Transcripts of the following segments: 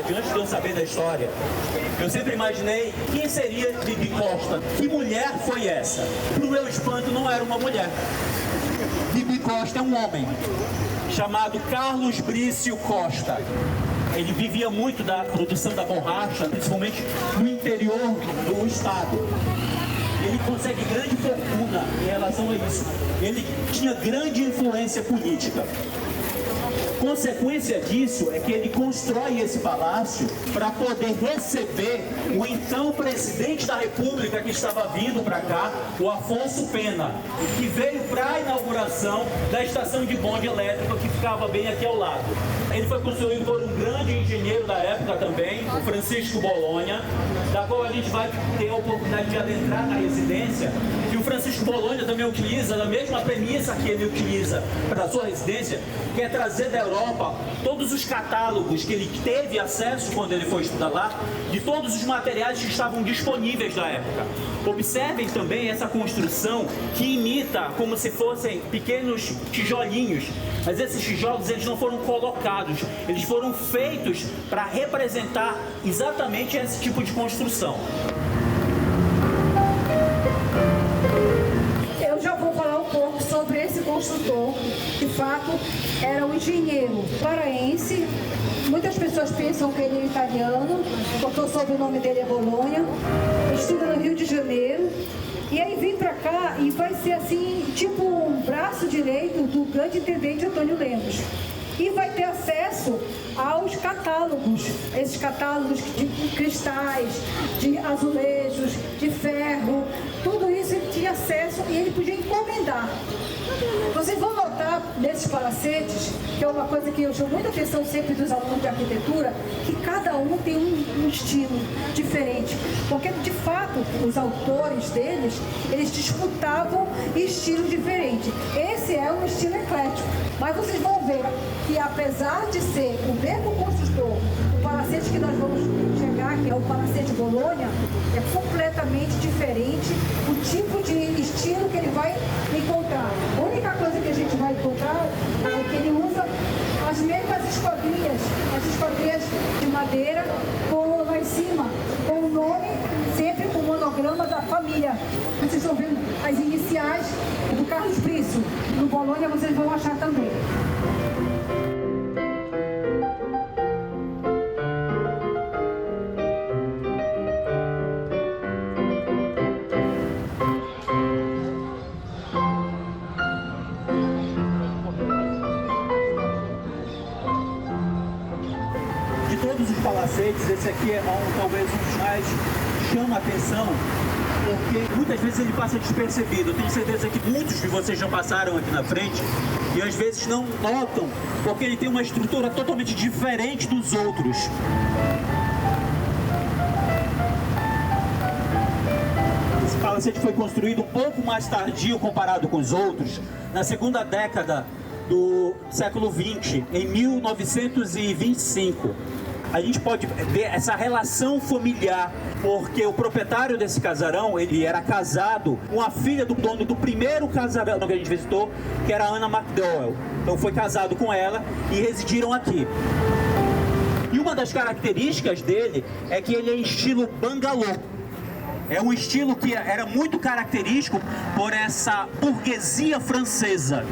verdade, antes de eu saber da história, eu sempre imaginei quem seria Bibi Costa. Que mulher foi essa? Pro meu espanto, não era uma mulher. Bibi Costa é um homem chamado Carlos Brício Costa. Ele vivia muito da produção da borracha, principalmente no interior do estado. Ele consegue grande fortuna em relação a isso. Ele tinha grande influência política. Consequência disso é que ele constrói esse palácio para poder receber o então presidente da República que estava vindo para cá, o Afonso Pena, que veio para a inauguração da estação de bonde elétrica que ficava bem aqui ao lado. Ele foi construído por um grande engenheiro da época também, o Francisco Bolonha, da qual a gente vai ter a oportunidade de adentrar na residência. E o Francisco Bolonha também utiliza a mesma premissa que ele utiliza para a sua residência, que é trazer da Europa todos os catálogos que ele teve acesso quando ele foi estudar lá, de todos os materiais que estavam disponíveis na época. Observem também essa construção que imita como se fossem pequenos tijolinhos, mas esses tijolos eles não foram colocados, eles foram feitos para representar exatamente esse tipo de construção. Eu já vou falar um pouco sobre esse construtor. De fato, era um engenheiro paraense. Muitas pessoas pensam que ele é italiano, porque o sobrenome dele é Bolonha. Estuda no Rio de Janeiro. E aí vem pra cá e vai ser assim, tipo um braço direito do grande intendente Antônio Lemos. E vai ter acesso aos catálogos, esses catálogos de cristais, de azulejos, de ferro, tudo isso ele tinha acesso e ele podia encomendar. Vocês vão notar nesses palacetes, que é uma coisa que eu chamo muita atenção sempre dos alunos de arquitetura, que cada um tem um estilo diferente, porque de fato os autores deles, eles disputavam estilos diferentes. Esse é um estilo eclético, mas vocês vão ver que apesar de ser o mesmo construtor, o palacete que nós vamos chegar, que é o Palacete Bolonha, é completamente diferente o tipo de estilo que ele vai encontrar. A única coisa que a gente vai encontrar é que ele usa as mesmas esquadrias, as esquadrias de madeira, com lá em cima, com o nome, sempre com o monograma da família. Vocês estão vendo as iniciais do Carlos Brício. No Bolonha vocês vão achar também. Palacetes, esse aqui é talvez um dos mais chama a atenção, porque muitas vezes ele passa despercebido. Eu tenho certeza que muitos de vocês já passaram aqui na frente e às vezes não notam, porque ele tem uma estrutura totalmente diferente dos outros. Esse palacete foi construído um pouco mais tardio comparado com os outros, na segunda década do século XX, em 1925. A gente pode ver essa relação familiar, porque o proprietário desse casarão, ele era casado com a filha do dono do primeiro casarão que a gente visitou, que era a Anna McDowell. Então foi casado com ela e residiram aqui. E uma das características dele é que ele é em estilo bangalô. É um estilo que era muito característico por essa burguesia francesa.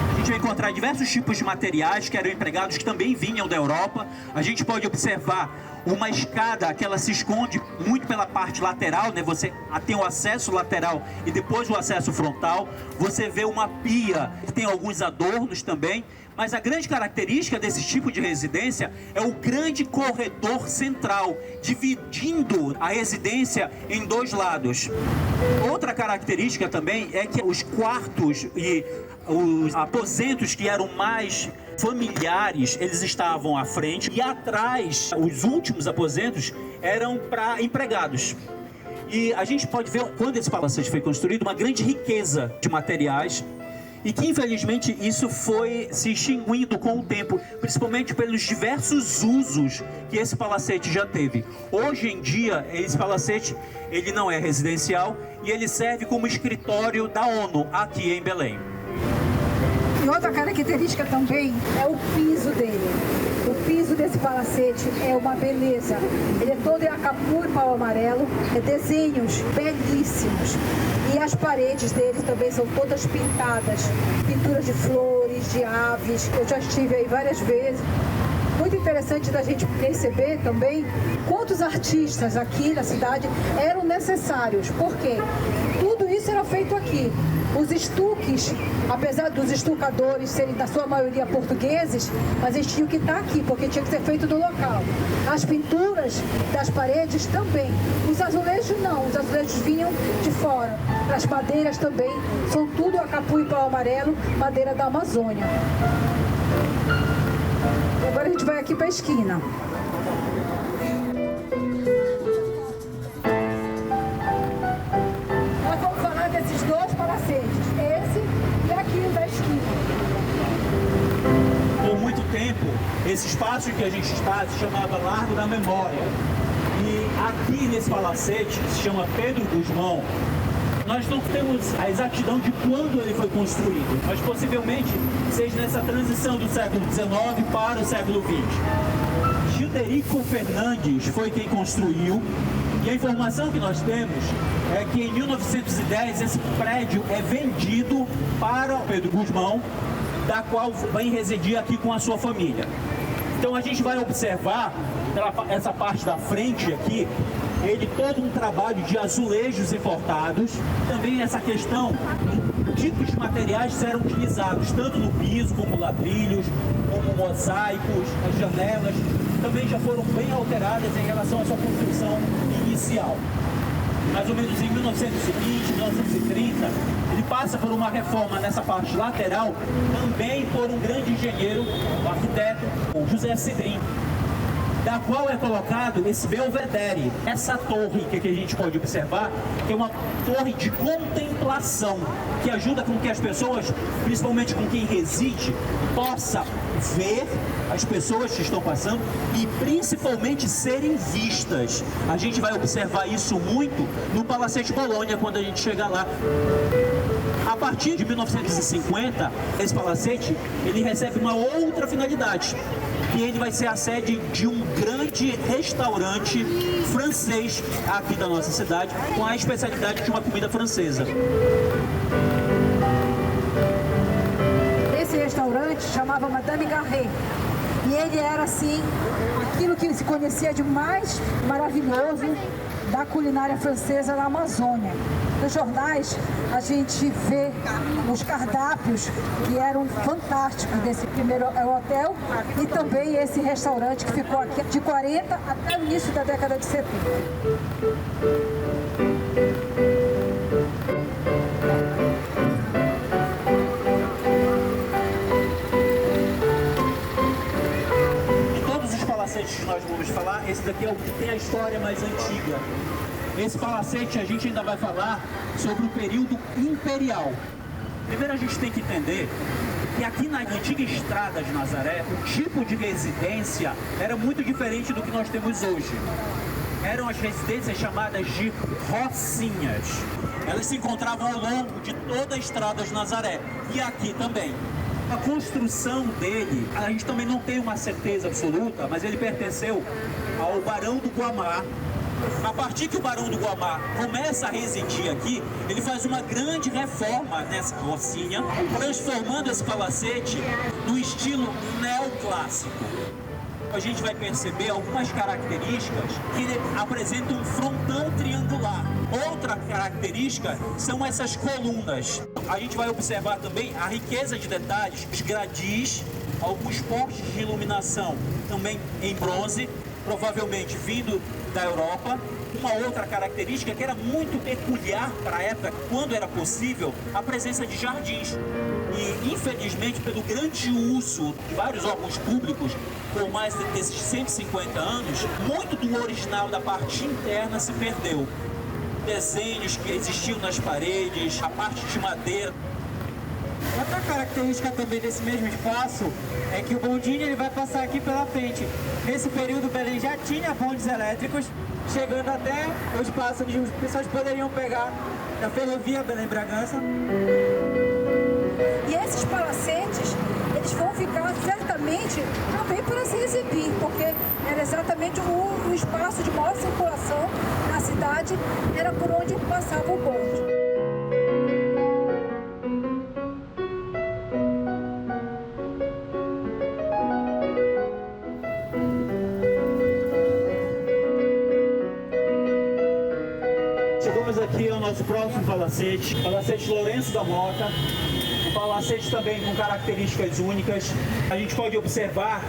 A gente vai encontrar diversos tipos de materiais que eram empregados, que também vinham da Europa. A gente pode observar uma escada que ela se esconde muito pela parte lateral, né? Você tem o acesso lateral e depois o acesso frontal. Você vê uma pia que tem alguns adornos também. Mas a grande característica desse tipo de residência é o grande corredor central, dividindo a residência em dois lados. Outra característica também é que os quartos e os aposentos que eram mais familiares, eles estavam à frente, e atrás, os últimos aposentos eram para empregados. E a gente pode ver, quando esse palacete foi construído, uma grande riqueza de materiais, e que infelizmente isso foi se extinguindo com o tempo, principalmente pelos diversos usos que esse palacete já teve. Hoje em dia, esse palacete ele não é residencial e ele serve como escritório da ONU aqui em Belém. E outra característica também é o piso dele. O piso desse palacete é uma beleza. Ele é todo em acapu e pau amarelo, desenhos belíssimos. E as paredes dele também são todas pintadas, pinturas de flores, de aves. Eu já estive aí várias vezes. Muito interessante da gente perceber também quantos artistas aqui na cidade eram necessários. Por quê? Tudo isso era feito aqui. Os estuques, apesar dos estucadores serem da sua maioria portugueses, mas eles tinham que estar aqui, porque tinha que ser feito no local. As pinturas das paredes também. Os azulejos não, os azulejos vinham de fora. As madeiras também, são tudo acapu e pau amarelo, madeira da Amazônia. Agora a gente vai aqui para a esquina. Nós vamos falar desses dois palacetes, esse e aqui da esquina. Por muito tempo, esse espaço que a gente está se chamava Largo da Memória. E aqui nesse palacete, que se chama Pedro Guzmão, nós não temos a exatidão de quando ele foi construído, mas possivelmente seja nessa transição do século XIX para o século XX. Gilderico Fernandes foi quem construiu, e a informação que nós temos é que em 1910 esse prédio é vendido para Pedro Guzmão, da qual vem residir aqui com a sua família. Então a gente vai observar essa parte da frente aqui, ele todo um trabalho de azulejos importados, também essa questão de tipos de materiais que eram utilizados, tanto no piso como ladrilhos, como mosaicos, as janelas, também já foram bem alteradas em relação à sua construção inicial. Mais ou menos em 1920, 1930, ele passa por uma reforma nessa parte lateral, também por um grande engenheiro, o arquiteto, o José Cidrim, da qual é colocado esse belvedere, essa torre que a gente pode observar, que é uma torre de contemplação, que ajuda com que as pessoas, principalmente com quem reside, possa ver as pessoas que estão passando e principalmente serem vistas. A gente vai observar isso muito no Palacete Bolonha quando a gente chegar lá. A partir de 1950, esse palacete ele recebe uma outra finalidade, que ele vai ser a sede de um grande restaurante francês aqui da nossa cidade, com a especialidade de uma comida francesa. Esse restaurante chamava Madame Garret. E ele era, assim, aquilo que se conhecia de mais maravilhoso da culinária francesa na Amazônia. Nos jornais, a gente vê os cardápios que eram fantásticos desse primeiro hotel e também esse restaurante que ficou aqui de 40 até o início da década de 70. Que nós vamos falar, esse daqui é o que tem a história mais antiga. Esse palacete a gente ainda vai falar sobre o período imperial. Primeiro a gente tem que entender que aqui na antiga estrada de Nazaré, o tipo de residência era muito diferente do que nós temos hoje. Eram as residências chamadas de rocinhas. Elas se encontravam ao longo de toda a estrada de Nazaré e aqui também. A construção dele, a gente também não tem uma certeza absoluta, mas ele pertenceu ao Barão do Guamá. A partir que o Barão do Guamá começa a residir aqui, ele faz uma grande reforma nessa rocinha, transformando esse palacete no estilo neoclássico. A gente vai perceber algumas características que ele apresenta um frontão triangular. Outra característica são essas colunas. A gente vai observar também a riqueza de detalhes, os gradis, alguns postes de iluminação também em bronze, provavelmente vindo da Europa. Uma outra característica que era muito peculiar para a época, quando era possível, a presença de jardins. E, infelizmente, pelo grande uso de vários órgãos públicos, por mais desses 150 anos, muito do original da parte interna se perdeu. Desenhos que existiam nas paredes, a parte de madeira. Outra característica também desse mesmo espaço é que o bondinho ele vai passar aqui pela frente. Nesse período, Belém já tinha bondes elétricos, chegando até o espaço onde as pessoas poderiam pegar da ferrovia Belém-Bragança. E esses palacetes, eles vão ficar certamente também para se exibir, porque era exatamente o espaço de maior circulação na cidade, era por onde passava o bonde. Chegamos aqui ao nosso próximo palacete, Palacete Lourenço da Mota. Um palacete também com características únicas. A gente pode observar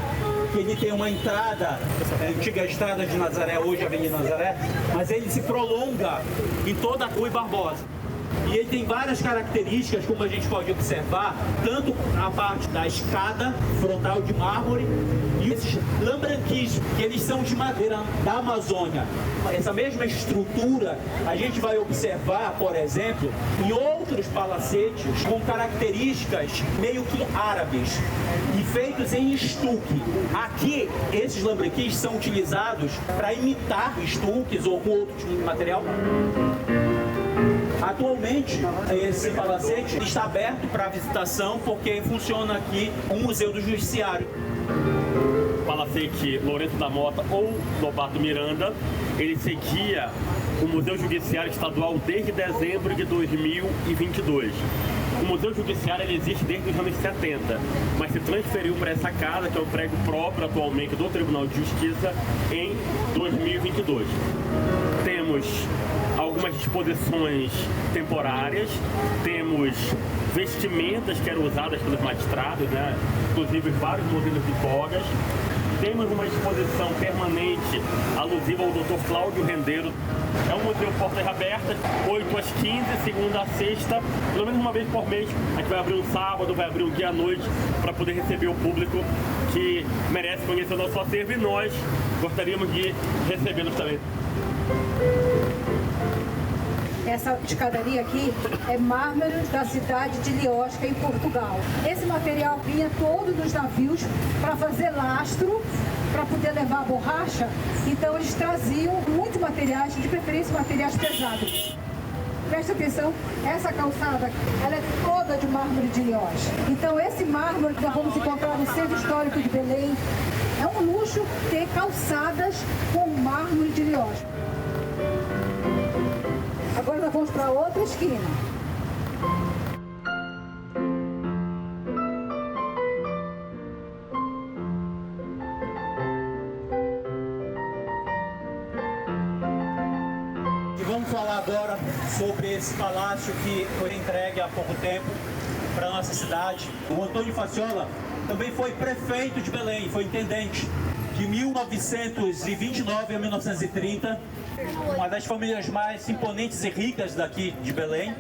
que ele tem uma entrada, a antiga estrada de Nazaré, hoje Avenida Nazaré, mas ele se prolonga em toda a Rui Barbosa. E ele tem várias características, como a gente pode observar, tanto a parte da escada frontal de mármore e esses lambranquis, que eles são de madeira da Amazônia. Essa mesma estrutura a gente vai observar, por exemplo, em outros palacetes com características meio que árabes e feitos em estuque. Aqui, esses lambranquis são utilizados para imitar estuques ou com outro tipo de material. Atualmente, esse palacete está aberto para visitação porque funciona aqui um museu do judiciário. Palacete Lourenço da Mota ou Lobato Miranda, ele seguia o Museu Judiciário Estadual desde dezembro de 2022. O Museu Judiciário ele existe desde os anos 70, mas se transferiu para essa casa, que é o prédio próprio atualmente do Tribunal de Justiça, em 2022. Temos algumas disposições temporárias, temos vestimentas que eram usadas pelos magistrados, né? Inclusive vários modelos de togas. Temos uma exposição permanente alusiva ao Dr. Cláudio Rendeiro. É um museu portas abertas, 8 às 15, segunda a sexta, pelo menos uma vez por mês. A gente vai abrir um sábado, vai abrir um dia à noite para poder receber o público que merece conhecer o nosso acervo e nós gostaríamos de recebê-los também. Essa escadaria aqui é mármore da cidade de Liosca, em Portugal. Esse material vinha todo dos navios para fazer lastro, para poder levar a borracha. Então eles traziam muitos materiais, de preferência materiais pesados. Presta atenção, essa calçada, ela é toda de mármore de Liosca. Então esse mármore que nós vamos encontrar no Centro Histórico de Belém, é um luxo ter calçadas com mármore de Liosca. Agora nós vamos para outra esquina. E vamos falar agora sobre esse palácio que foi entregue há pouco tempo para a nossa cidade. O Antônio Faciola também foi prefeito de Belém, foi intendente de 1929 a 1930. Uma das famílias mais imponentes e ricas daqui de Belém.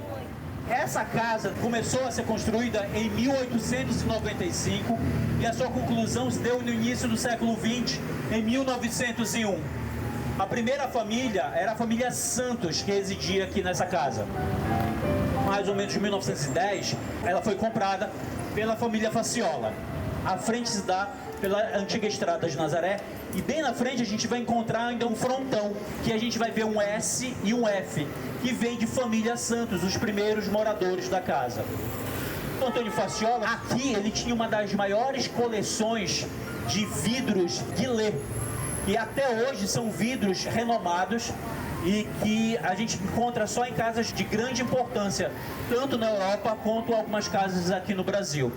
Essa casa começou a ser construída em 1895 e a sua conclusão se deu no início do século XX, em 1901. A primeira família era a família Santos, que residia aqui nessa casa. Mais ou menos em 1910, ela foi comprada pela família Faciola. À frente se dá pela antiga estrada de Nazaré, e bem na frente a gente vai encontrar ainda um frontão, que a gente vai ver um S e um F, que vem de família Santos, os primeiros moradores da casa. O Antônio Faciola, aqui ele tinha uma das maiores coleções de vidros Guillet, e até hoje são vidros renomados e que a gente encontra só em casas de grande importância, tanto na Europa quanto algumas casas aqui no Brasil.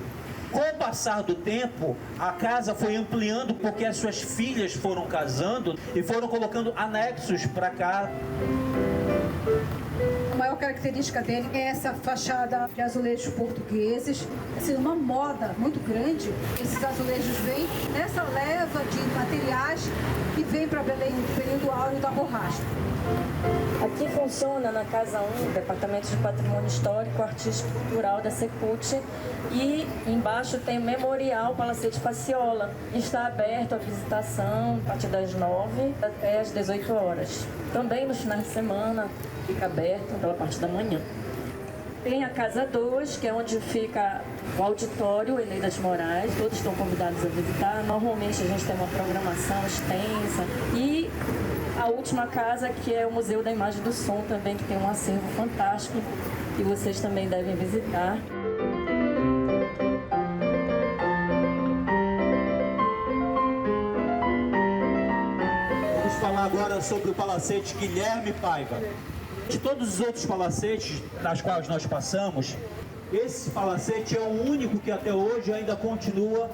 Com o passar do tempo, a casa foi ampliando porque as suas filhas foram casando e foram colocando anexos para cá. A maior característica dele é essa fachada de azulejos portugueses. Assim, uma moda muito grande. Esses azulejos vêm nessa leva de materiais que vem para Belém no período áureo da borracha. Aqui funciona na Casa 1, Departamento de Patrimônio Histórico, Artístico e Cultural da Secult, e embaixo tem o Memorial Palacete Faciola. Está aberto a visitação a partir das 9 até às 18 horas. Também nos finais de semana fica aberto pela parte da manhã. Tem a Casa 2, que é onde fica o auditório Enem das Moraes, todos estão convidados a visitar. Normalmente a gente tem uma programação extensa. E a última casa, que é o Museu da Imagem do Som, também, que tem um acervo fantástico, que vocês também devem visitar. agora sobre o palacete Guilherme Paiva. De todos os outros palacetes nas quais nós passamos, esse palacete é o único que até hoje ainda continua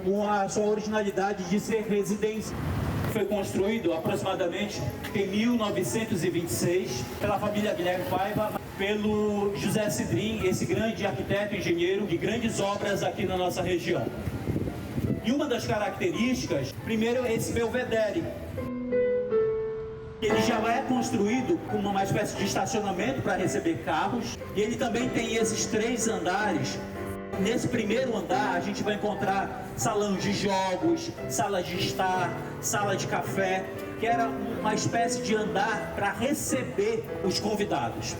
com a sua originalidade de ser residência. Foi construído aproximadamente em 1926 pela família Guilherme Paiva, pelo José Cidrim, esse grande arquiteto e engenheiro de grandes obras aqui na nossa região. E uma das características, primeiro, é esse belvedere. Ele já é construído como uma espécie de estacionamento para receber carros, e ele também tem esses 3 andares. Nesse primeiro andar, a gente vai encontrar salão de jogos, sala de estar, sala de café, que era uma espécie de andar para receber os convidados.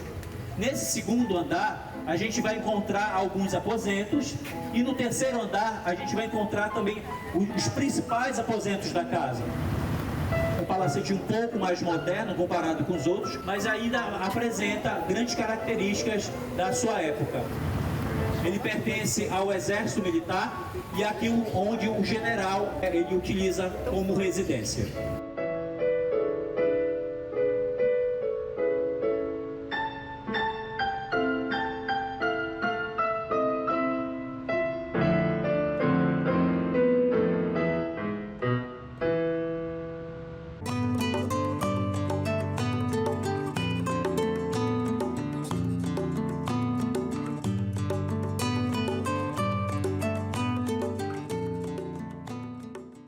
Nesse segundo andar, a gente vai encontrar alguns aposentos, e no terceiro andar, a gente vai encontrar também os principais aposentos da casa. Um palacete um pouco mais moderno comparado com os outros, mas ainda apresenta grandes características da sua época. Ele pertence ao exército militar e aqui onde o general ele utiliza como residência.